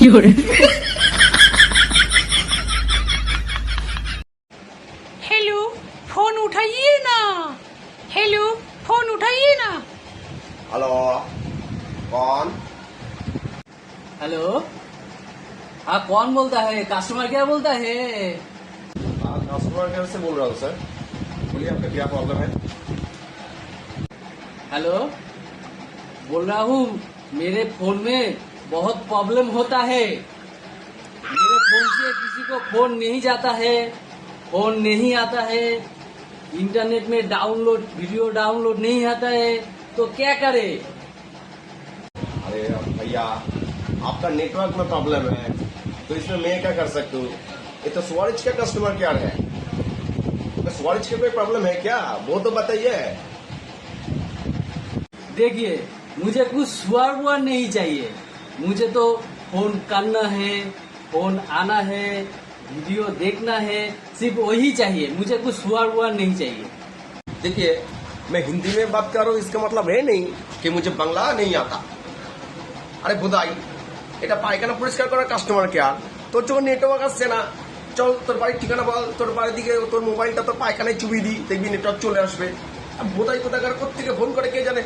Hello phone उठाइए ना। Hello phone उठाइए ना। हेलो कौन? हेलो। हाँ, कौन बोलता है? कस्टमर केयर बोलता है? कस्टमर केयर से बोल रहा हूँ सर। बोलिए आपका क्या प्रॉब्लम है? हेलो, बोल रहा हूँ मेरे फोन में बहुत प्रॉब्लम होता है। मेरे फोन से किसी को फोन नहीं जाता है, फोन नहीं आता है, इंटरनेट में डाउनलोड वीडियो डाउनलोड नहीं आता है, तो क्या करे? अरे भैया, आपका नेटवर्क में प्रॉब्लम है तो इसमें मैं क्या कर सकता हूँ? ये तो स्वरिच का कस्टमर केयर है। तो स्वरिच की कोई प्रॉब्लम है क्या, वो तो बताइए। देखिए, मुझे कुछ सुअर वुअर नहीं चाहिए। मुझे तो फोन करना है, फोन आना है, वीडियो देखना है, सिर्फ वही चाहिए। मुझे कुछ सुअर वुअर नहीं चाहिए। देखिए, मैं हिंदी में बात कर रहा हूँ, इसका मतलब है नहीं कि मुझे बांग्ला नहीं आता। আরে বোধাই, এটা পায়খানা পরিষ্কার করার কাস্টমার কেয়ার। তোর যখন নেটওয়ার্ক আসছে না, চল তোর বাড়ির ঠিকানা বল, তোর বাড়ির দিকে তোর মোবাইলটা তোর পায়খানায় চুবিয়ে দিই, দেখবি নেটওয়ার্ক চলে আসবে। বোধাই কোথাকার কোত্থেকে ফোন করে কে জানে।